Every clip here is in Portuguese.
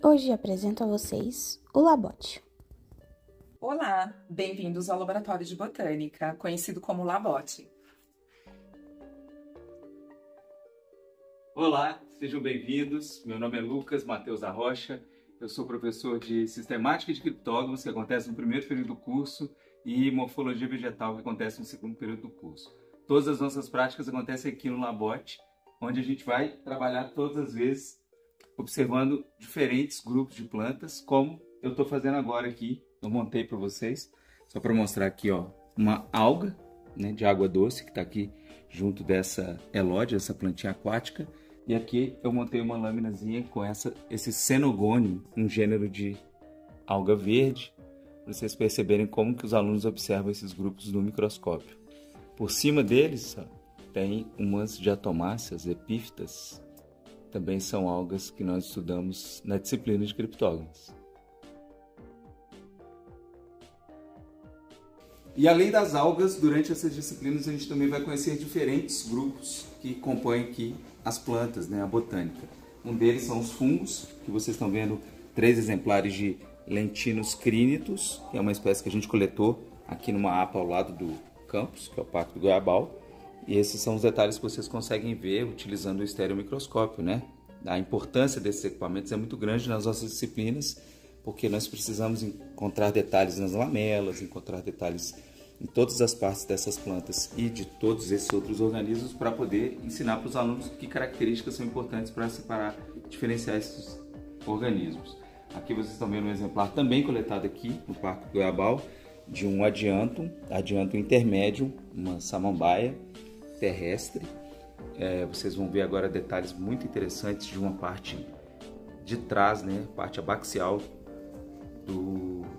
Hoje apresento a vocês o Labote. Olá, bem-vindos ao Laboratório de Botânica, conhecido como Labote. Olá, sejam bem-vindos. Meu nome é Lucas Matheus da Rocha. Eu sou professor de Sistemática de Criptógamos, que acontece no primeiro período do curso, e Morfologia Vegetal, que acontece no segundo período do curso. Todas as nossas práticas acontecem aqui no Labote, onde a gente vai trabalhar todas as vezes observando diferentes grupos de plantas, como eu estou fazendo agora aqui. Eu montei para vocês, só para mostrar aqui, ó, uma alga, né, de água doce, que está aqui junto dessa elódia, essa plantinha aquática. E aqui eu montei uma laminazinha com esse Cenogonium, um gênero de alga verde, para vocês perceberem como que os alunos observam esses grupos no microscópio. Por cima deles, ó, tem umas diatomáceas, epífitas, também são algas que nós estudamos na disciplina de criptógamos. E além das algas, durante essas disciplinas a gente também vai conhecer diferentes grupos que compõem aqui as plantas, né, a botânica. Um deles são os fungos, que vocês estão vendo 3 exemplares de Lentinus crinitus, que é uma espécie que a gente coletou aqui numa APA ao lado do campus, que é o Parque do Goiabal. E esses são os detalhes que vocês conseguem ver utilizando o estereomicroscópio, né? A importância desses equipamentos é muito grande nas nossas disciplinas, porque nós precisamos encontrar detalhes nas lamelas, encontrar detalhes em todas as partes dessas plantas e de todos esses outros organismos para poder ensinar para os alunos que características são importantes para separar, diferenciar esses organismos. Aqui vocês estão vendo um exemplar também coletado aqui no Parque do Goiabal de um adiantum intermédio, uma samambaia terrestre. Vocês vão ver agora detalhes muito interessantes de uma parte de trás, né, parte abaxial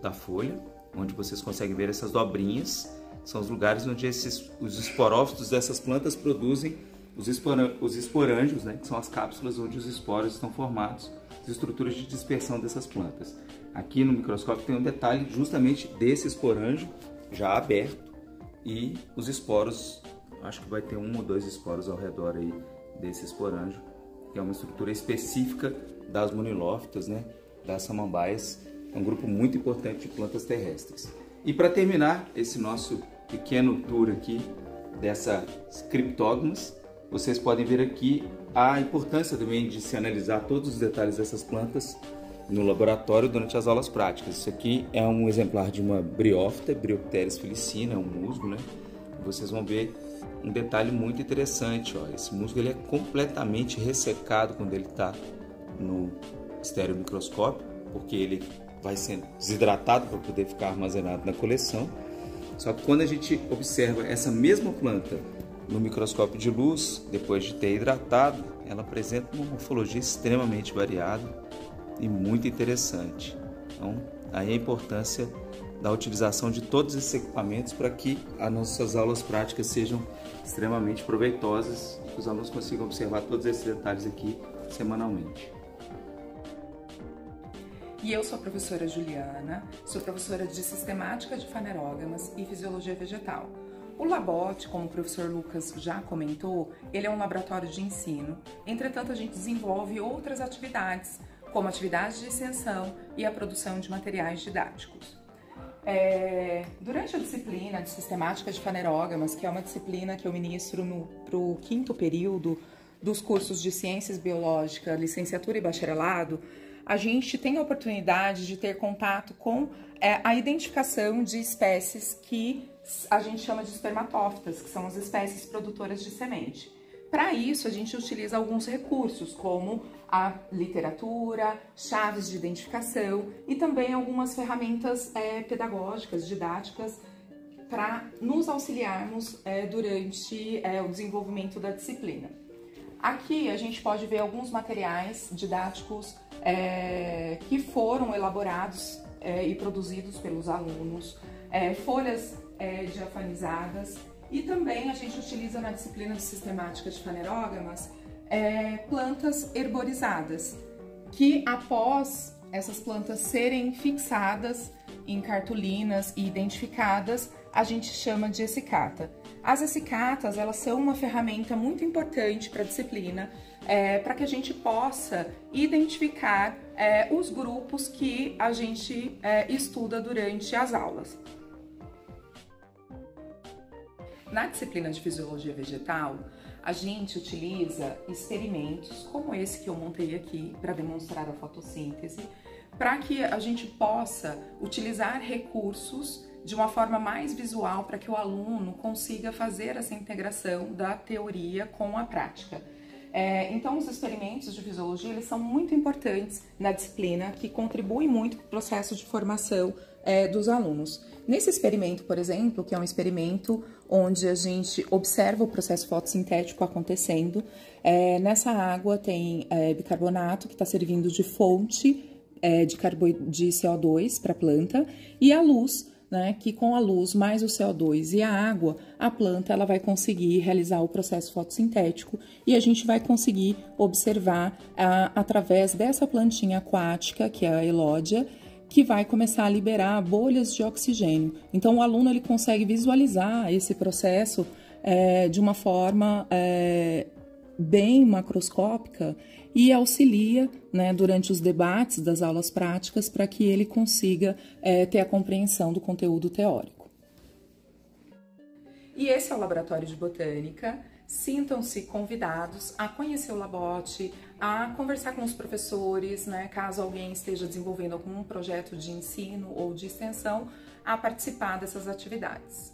da folha, onde vocês conseguem ver essas dobrinhas. São os lugares onde os esporófitos dessas plantas produzem os esporângios, né, que são as cápsulas onde os esporos estão formados, as estruturas de dispersão dessas plantas. Aqui no microscópio tem um detalhe justamente desse esporângio já aberto e os esporos, acho que vai ter 1 ou 2 esporos ao redor aí desse esporângio, que é uma estrutura específica das monilófitas, né, das samambaias. É um grupo muito importante de plantas terrestres. E para terminar esse nosso pequeno tour aqui dessas criptógamas, vocês podem ver aqui a importância também de se analisar todos os detalhes dessas plantas no laboratório durante as aulas práticas. Isso aqui é um exemplar de uma briófita, Bryopteris felicina, é um musgo, né? Vocês vão ver um detalhe muito interessante, ó. Esse musgo ele é completamente ressecado quando ele está no estereomicroscópio, porque ele vai sendo desidratado para poder ficar armazenado na coleção. Só que quando a gente observa essa mesma planta no microscópio de luz, depois de ter hidratado, ela apresenta uma morfologia extremamente variada e muito interessante. Então, aí a importância da utilização de todos esses equipamentos para que as nossas aulas práticas sejam extremamente proveitosas e que os alunos consigam observar todos esses detalhes aqui semanalmente. E eu sou a professora Juliana, sou professora de Sistemática de Fanerógamas e Fisiologia Vegetal. O Labote, como o professor Lucas já comentou, ele é um laboratório de ensino. Entretanto, a gente desenvolve outras atividades, como atividades de extensão e a produção de materiais didáticos. Durante a disciplina de Sistemática de Fanerógamas, que é uma disciplina que eu ministro para o 5º período dos cursos de Ciências Biológicas, Licenciatura e Bacharelado, a gente tem a oportunidade de ter contato com a identificação de espécies que a gente chama de espermatófitas, que são as espécies produtoras de semente. Para isso, a gente utiliza alguns recursos, como a literatura, chaves de identificação e também algumas ferramentas pedagógicas, didáticas, para nos auxiliarmos durante o desenvolvimento da disciplina. Aqui a gente pode ver alguns materiais didáticos que foram elaborados e produzidos pelos alunos, folhas diafanizadas, e também a gente utiliza na disciplina de Sistemática de Fanerógamas plantas herborizadas, que após essas plantas serem fixadas em cartolinas e identificadas, a gente chama de essicata. As essicatas, elas são uma ferramenta muito importante para a disciplina, para que a gente possa identificar os grupos que a gente estuda durante as aulas. Na disciplina de Fisiologia Vegetal, a gente utiliza experimentos como esse que eu montei aqui para demonstrar a fotossíntese, para que a gente possa utilizar recursos de uma forma mais visual para que o aluno consiga fazer essa integração da teoria com a prática. Então, os experimentos de fisiologia eles são muito importantes na disciplina, que contribuem muito para o processo de formação dos alunos. Nesse experimento, por exemplo, que é um experimento onde a gente observa o processo fotossintético acontecendo, nessa água tem bicarbonato que está servindo de fonte de CO2 para a planta, e a luz, né, que com a luz mais o CO2 e a água, a planta ela vai conseguir realizar o processo fotossintético e a gente vai conseguir observar através dessa plantinha aquática, que é a elódia, que vai começar a liberar bolhas de oxigênio. Então o aluno ele consegue visualizar esse processo de uma forma bem macroscópica e auxilia, né, durante os debates das aulas práticas para que ele consiga ter a compreensão do conteúdo teórico. E esse é o Laboratório de Botânica. Sintam-se convidados a conhecer o Labote, a conversar com os professores, né, caso alguém esteja desenvolvendo algum projeto de ensino ou de extensão, a participar dessas atividades.